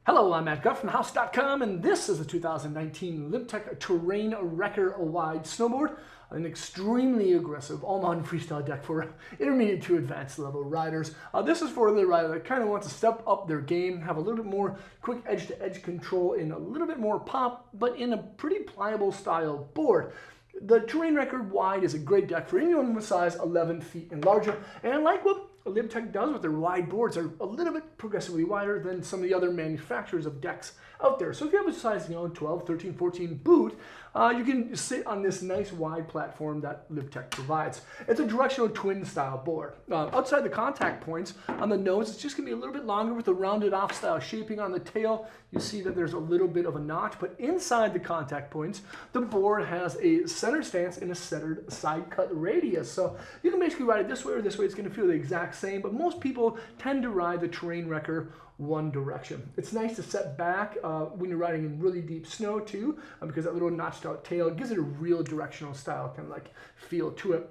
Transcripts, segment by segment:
Hello, I'm Matt Guff from House.com, and this is the 2019 LibTech Terrain Wrecker Wide Snowboard, an extremely aggressive all-mountain freestyle deck for intermediate to advanced level riders. This is for the rider that kind of wants to step up their game, have a little bit more quick edge-to-edge control and a little bit more pop, but in a pretty pliable style board. The Terrain Wrecker Wide is a great deck for anyone with size 11 feet and larger, and like what LibTech does with their wide boards, are a little bit progressively wider than some of the other manufacturers of decks out there. So if you have a size 12, 13, 14 boot, you can sit on this nice wide platform that LibTech provides. It's a directional twin style board. Outside the contact points on the nose, it's just going to be a little bit longer with a rounded off style shaping on the tail. You see that there's a little bit of a notch, but inside the contact points, the board has a center stance and a centered side cut radius. So you can basically ride it this way or this way. It's going to feel the exact same, but most people tend to ride the Terrain Wrecker one direction. It's nice to set back when you're riding in really deep snow too, because that little notched out tail gives it a real directional style kind of like feel to it.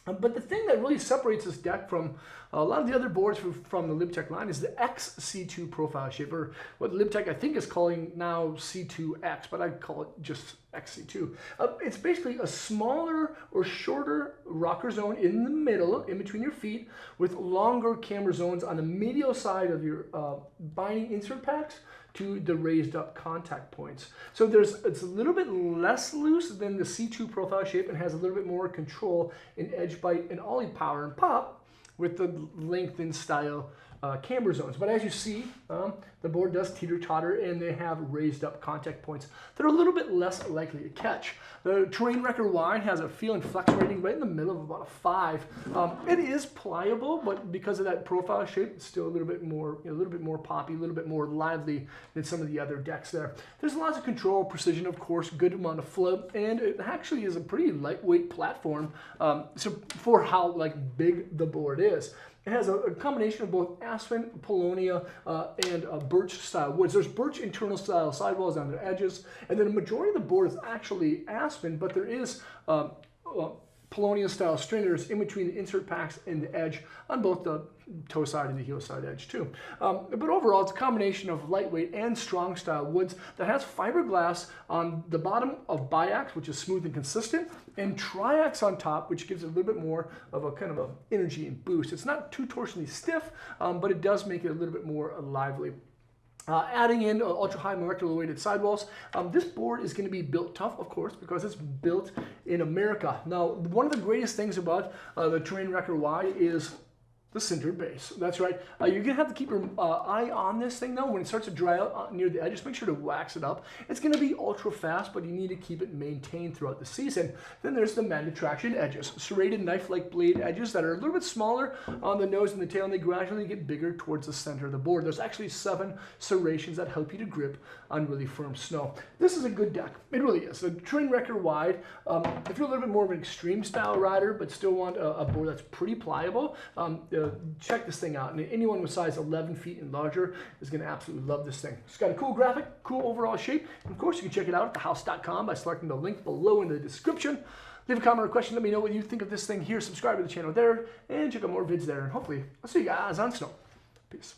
But the thing that really separates this deck from a lot of the other boards from the LibTech line is the XC2 profile shape, or what LibTech I think is calling now C2X, but I call it just XC2. It's basically a smaller or shorter rocker zone in the middle, in between your feet, with longer camber zones on the medial side of your binding insert packs to the raised up contact points. So it's a little bit less loose than the C2 profile shape and has a little bit more control in edge bite and ollie power and pop with the lengthened style camber zones. But as you see, the board does teeter-totter and they have raised up contact points that are a little bit less likely to catch. The Terrain Wrecker Wide has a feel and flex rating right in the middle of about a 5. It is pliable, but because of that profile shape, it's still a little bit more poppy, a little bit more lively than some of the other decks there. There's lots of control, precision, of course, good amount of float, and it actually is a pretty lightweight platform so for how big the board is. It has a combination of both aspen, paulownia, and birch style woods. There's birch internal style sidewalls on the edges, and then a majority of the board is actually aspen, but there is paulownia style stringers in between the insert packs and the edge on both the toe side and the heel side edge too. But overall, it's a combination of lightweight and strong style woods that has fiberglass on the bottom of biax, which is smooth and consistent, and triax on top, which gives it a little bit more of a kind of energy and boost. It's not too torsionally stiff, but it does make it a little bit more lively. Adding in ultra-high molecular weighted sidewalls, this board is going to be built tough, of course, because it's built in America. Now, one of the greatest things about the Terrain Wrecker Wide is the sintered base. That's right. You're going to have to keep your eye on this thing, though. When it starts to dry out near the edge, just make sure to wax it up. It's going to be ultra fast, but you need to keep it maintained throughout the season. Then there's the manufactured edges, serrated knife-like blade edges that are a little bit smaller on the nose and the tail, and they gradually get bigger towards the center of the board. There's actually 7 serrations that help you to grip on really firm snow. This is a good deck. It really is. The Terrain Wrecker Wide, if you're a little bit more of an extreme style rider, but still want a board that's pretty pliable, check this thing out. And anyone with size 11 feet and larger is going to absolutely love this thing. It's got a cool graphic, cool overall shape. And of course, you can check it out at thehouse.com by selecting the link below in the description. Leave a comment or question. Let me know what you think of this thing here. Subscribe to the channel there and check out more vids there. And hopefully, I'll see you guys on snow. Peace.